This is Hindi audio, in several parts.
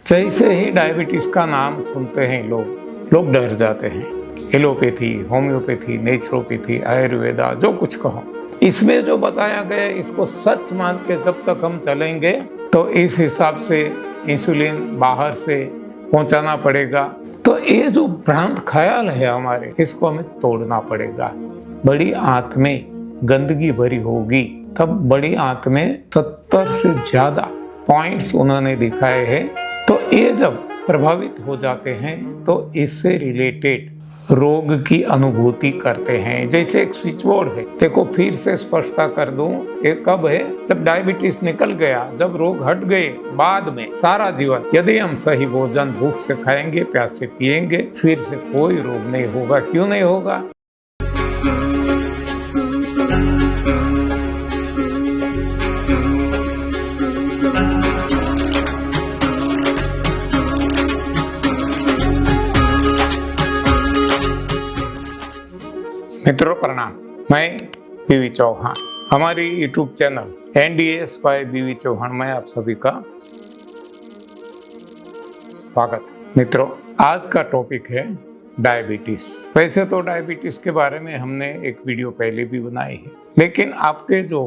जैसे ही डायबिटीज का नाम सुनते हैं लोग डर जाते हैं। एलोपैथी, होम्योपैथी, नेचुरोपैथी, आयुर्वेदा, जो कुछ कहो, इसमें जो बताया गया इसको सच मान के जब तक हम चलेंगे तो इस हिसाब से इंसुलिन बाहर से पहुंचाना पड़ेगा। तो ये जो भ्रांत ख्याल है हमारे, इसको हमें तोड़ना पड़ेगा। बड़ी आंत में गंदगी भरी होगी, तब बड़ी आंत में 70 से ज्यादा पॉइंट्स उन्होंने दिखाए हैं। तो ये जब प्रभावित हो जाते हैं तो इससे रिलेटेड रोग की अनुभूति करते हैं। जैसे एक स्विच बोर्ड है, देखो फिर से स्पष्टता कर दूं, ये कब है? जब डायबिटीज निकल गया, जब रोग हट गए, बाद में सारा जीवन यदि हम सही भोजन भूख से खाएंगे, प्यास से पिएंगे, फिर से कोई रोग नहीं होगा। क्यों नहीं होगा? मित्रों प्रणाम, मैं बीवी चौहान। हमारी यूट्यूब चैनल NDS बाय बीवी चौहान में आप सभी का स्वागत। मित्रों, आज का टॉपिक है डायबिटीज। वैसे तो डायबिटीज के बारे में हमने एक वीडियो पहले भी बनाई है, लेकिन आपके जो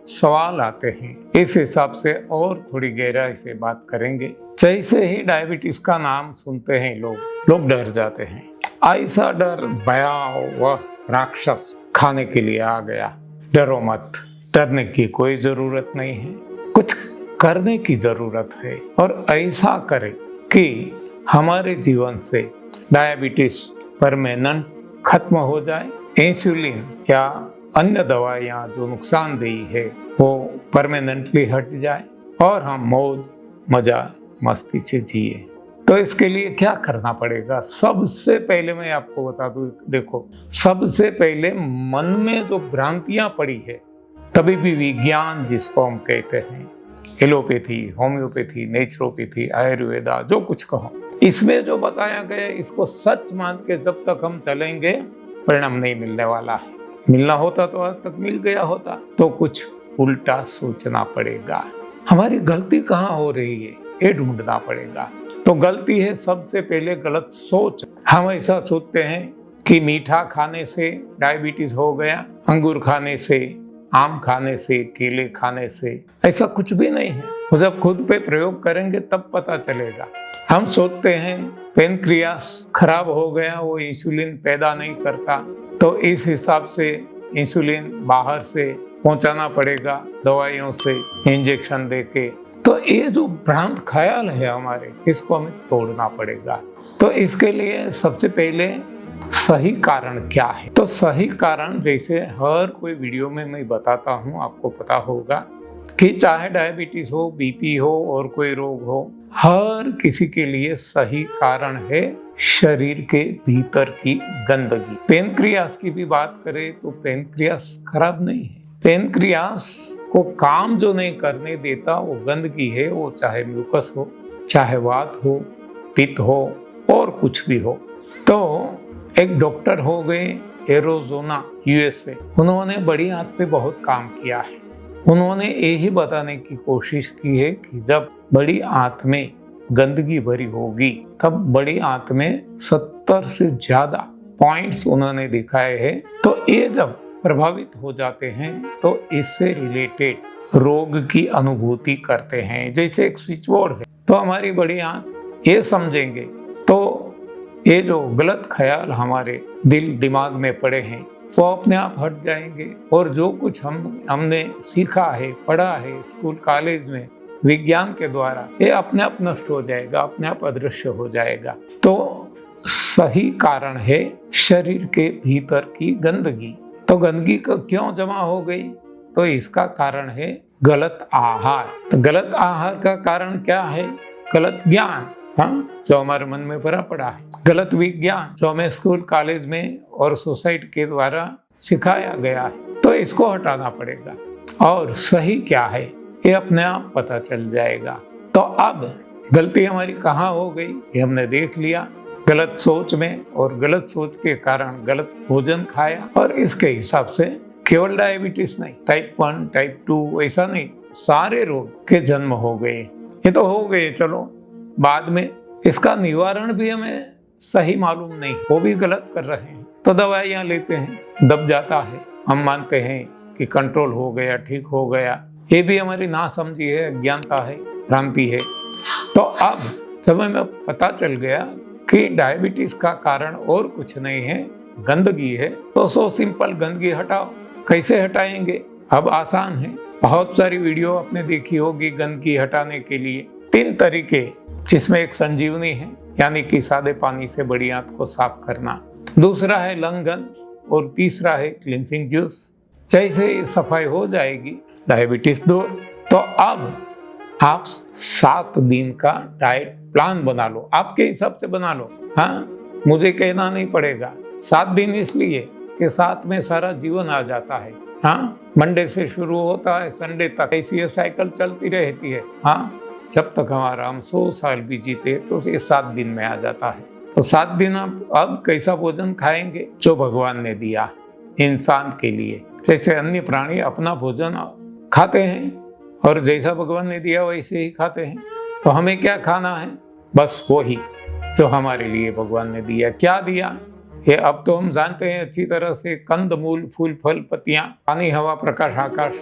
सवाल आते हैं इस हिसाब से और थोड़ी गहराई से बात करेंगे। जैसे ही डायबिटीज का नाम सुनते हैं लोग डर जाते हैं। ऐसा डर भयावह राक्षस खाने के लिए आ गया। डरो मत, डरने की कोई जरूरत नहीं है, कुछ करने की जरूरत है। और ऐसा करें कि हमारे जीवन से डायबिटीज परमानेंट खत्म हो जाए। इंसुलिन या अन्य दवाइयाँ जो नुकसानदेही है वो परमानेंटली हट जाए और हम मौज मजा मस्ती से जिए। तो इसके लिए क्या करना पड़ेगा? सबसे पहले मैं आपको बता दूं, देखो, सबसे पहले मन में जो भ्रांतियां पड़ी है, तबीबी विज्ञान जिसको हम कहते हैं, एलोपैथी, होम्योपैथी, नेचुरोपैथी, आयुर्वेदा, जो कुछ कहो, इसमें जो बताया गया इसको सच मान के जब तक हम चलेंगे परिणाम नहीं मिलने वाला है। मिलना होता तो आज तक मिल गया होता। तो कुछ उल्टा सोचना पड़ेगा। हमारी गलती कहाँ हो रही है ये ढूंढना पड़ेगा। तो गलती है सबसे पहले गलत सोच। हम ऐसा सोचते हैं कि मीठा खाने से डायबिटीज हो गया, अंगूर खाने से, आम खाने से, केले खाने से। ऐसा कुछ भी नहीं है। जब खुद पे प्रयोग करेंगे तब पता चलेगा। हम सोचते हैं पेनक्रियास खराब हो गया, वो इंसुलिन पैदा नहीं करता, तो इस हिसाब से इंसुलिन बाहर से पहुंचाना पड़ेगा दवाइयों से, इंजेक्शन देके। तो ये जो भ्रांत ख्याल है हमारे, इसको हमें तोड़ना पड़ेगा। तो इसके लिए सबसे पहले सही कारण क्या है? तो सही कारण जैसे हर कोई वीडियो में मैं बताता हूँ, आपको पता होगा कि चाहे डायबिटीज हो, बीपी हो और कोई रोग हो, हर किसी के लिए सही कारण है शरीर के भीतर की गंदगी। पेनक्रियास की भी बात करें तो पेनक्रियास खराब नहीं है। पेनक्रियास को काम जो नहीं करने देता वो गंदगी है। वो चाहे म्यूकस हो, चाहे वात हो, पित्त हो और कुछ भी हो। तो एक डॉक्टर हो गए एरोजोना USA, उन्होंने बड़ी आंत पे बहुत काम किया है। उन्होंने यही बताने की कोशिश की है कि जब बड़ी आंत में गंदगी भरी होगी, तब बड़ी आंत में 70 से ज्यादा पॉइंट्स उन्होंने दिखाए हैं। तो ये जब प्रभावित हो जाते हैं तो इससे रिलेटेड रोग की अनुभूति करते हैं। जैसे एक स्विच बोर्ड है, तो हमारी बड़ी आंत ये समझेंगे तो ये जो गलत ख्याल हमारे दिल दिमाग में पड़े हैं वो अपने आप हट जाएंगे। और जो कुछ हमने सीखा है, पढ़ा है स्कूल कॉलेज में विज्ञान के द्वारा, ये अपने आप नष्ट हो जाएगा, अपने आप अदृश्य हो जाएगा। तो सही कारण है शरीर के भीतर की गंदगी। तो गंदगी क्यों जमा हो गई? तो इसका कारण है गलत आहार। तो गलत आहार का कारण क्या है? गलत ज्ञान, जो हमारे मन में भरा पड़ा है। गलत विज्ञान जो हमें स्कूल कॉलेज में और सोसाइटी के द्वारा सिखाया गया है। तो इसको हटाना पड़ेगा। और सही क्या है ये अपने आप पता चल जाएगा। तो अब गलती हमारी कहाँ हो गई ये हमने देख लिया। गलत सोच में, और गलत सोच के कारण गलत भोजन खाया, और इसके हिसाब से केवल डायबिटीज नहीं, टाइप 1, टाइप 2 ऐसा नहीं, सारे रोग के जन्म हो गए। ये तो हो गए, चलो बाद में इसका निवारण भी हमें सही मालूम नहीं, वो भी गलत कर रहे हैं। तो दवाइयाँ लेते हैं, दब जाता है, हम मानते हैं कि कंट्रोल हो गया, ठीक हो गया। ये भी हमारी नासमझी है, अज्ञानता है, भ्रांति है। तो अब जब हमें पता चल गया कि डायबिटीज का कारण और कुछ नहीं है, गंदगी है, तो सो सिंपल, गंदगी हटाओ। कैसे हटाएंगे? अब आसान है। बहुत सारी वीडियो आपने देखी होगी गंदगी हटाने के लिए। 3 तरीके, जिसमें एक संजीवनी है, यानी कि सादे पानी से बड़ी आंत को साफ करना, दूसरा है लंघन और तीसरा है क्लिनसिंग जूस। जैसे सफाई हो जाएगी, डायबिटीज दूर। तो अब आप 7 दिन का डाइट प्लान बना लो, आपके हिसाब से बना लो। हाँ, मुझे कहना नहीं पड़ेगा। 7 दिन इसलिए कि 7 में सारा जीवन आ जाता है। हाँ, मंडे से शुरू होता है, संडे तक ऐसी ये साइकिल चलती रहती है। हाँ, जब तक हमारा हम 100 साल भी जीते तो ये 7 दिन में आ जाता है। तो 7 दिन आप अब कैसा भोजन खाएंगे? जो भगवान ने दिया इंसान के लिए। जैसे अन्य प्राणी अपना भोजन खाते हैं और जैसा भगवान ने दिया वैसे ही खाते हैं। तो हमें क्या खाना है? बस वही जो हमारे लिए भगवान ने दिया। क्या दिया ये अब तो हम जानते हैं अच्छी तरह से। कंद मूल, फूल फल पत्तियां, पानी हवा प्रकाश आकाश।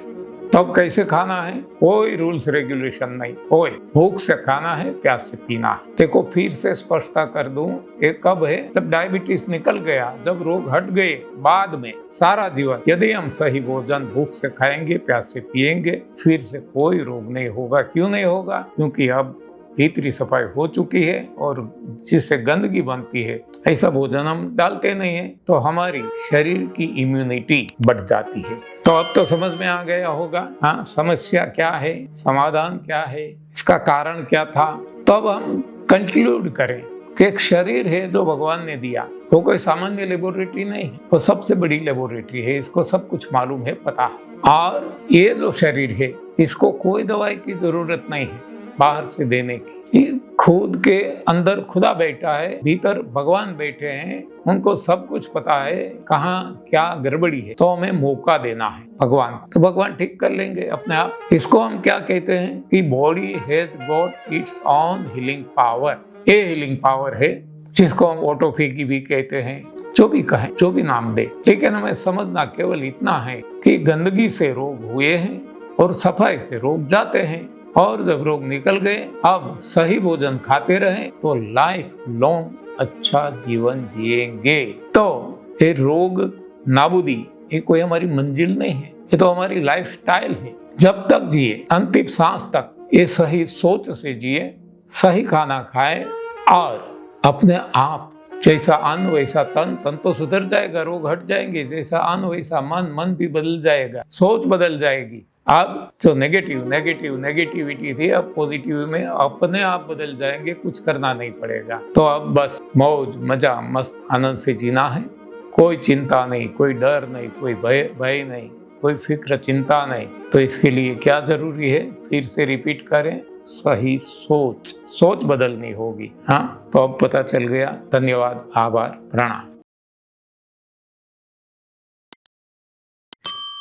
तब कैसे खाना है? कोई रूल्स रेगुलेशन नहीं, कोई। भूख से खाना है, प्यास से पीना है। देखो फिर से स्पष्टता कर दूं, ये कब है? जब डायबिटीज निकल गया, जब रोग हट गए, बाद में सारा जीवन यदि हम सही भोजन भूख से खाएंगे, प्यास से पिएंगे, फिर से कोई रोग नहीं होगा। क्यों नहीं होगा? क्योंकि अब भीतरी सफाई हो चुकी है और जिससे गंदगी बनती है ऐसा भोजन हम डालते नहीं है, तो हमारी शरीर की इम्यूनिटी बढ़ जाती है। तो अब तो समझ में आ गया होगा, हाँ, समस्या क्या है, समाधान क्या है, इसका कारण क्या था। तो अब हम कंक्लूड करें कि एक शरीर है जो भगवान ने दिया, वो कोई सामान्य लेबोरेटरी नहीं है, वो सबसे बड़ी लेबोरेटरी है। इसको सब कुछ मालूम है, पता है। और ये जो शरीर है, इसको कोई दवाई की जरूरत नहीं है बाहर से देने की। खुद के अंदर खुदा बैठा है, भीतर भगवान बैठे हैं, उनको सब कुछ पता है कहाँ क्या गड़बड़ी है। तो हमें मौका देना है भगवान को, तो भगवान ठीक कर लेंगे अपने आप। इसको हम क्या कहते हैं कि body has got its own healing power. ये हीलिंग पावर है, जिसको हम ऑटोफेगी भी कहते हैं, जो भी कहें, जो भी नाम दे। लेकिन हमें समझना केवल इतना है कि गंदगी से रोग हुए हैं और सफाई से रोग जाते हैं। और जब रोग निकल गए, अब सही भोजन खाते रहें तो लाइफ लॉन्ग अच्छा जीवन जिएंगे। तो ये रोग नाबूदी ये कोई हमारी मंजिल नहीं है, ये तो हमारी लाइफ स्टाइल है। जब तक जिए, अंतिम सांस तक ये सही सोच से जिए, सही खाना खाए और अपने आप जैसा अन्न वैसा तन, तन तो सुधर जाएगा, रोग हट जाएंगे। जैसा अन्न वैसा मन, मन भी बदल जाएगा, सोच बदल जाएगी। अब जो नेगेटिविटी थी, अब पॉजिटिव में अपने आप बदल जाएंगे, कुछ करना नहीं पड़ेगा। तो अब बस मौज मजा मस्त आनंद से जीना है। कोई चिंता नहीं, कोई डर नहीं, कोई भय नहीं, कोई फिक्र चिंता नहीं। तो इसके लिए क्या जरूरी है? फिर से रिपीट करें, सही सोच बदलनी होगी। हाँ, तो अब पता चल गया। धन्यवाद, आभार, प्रणाम।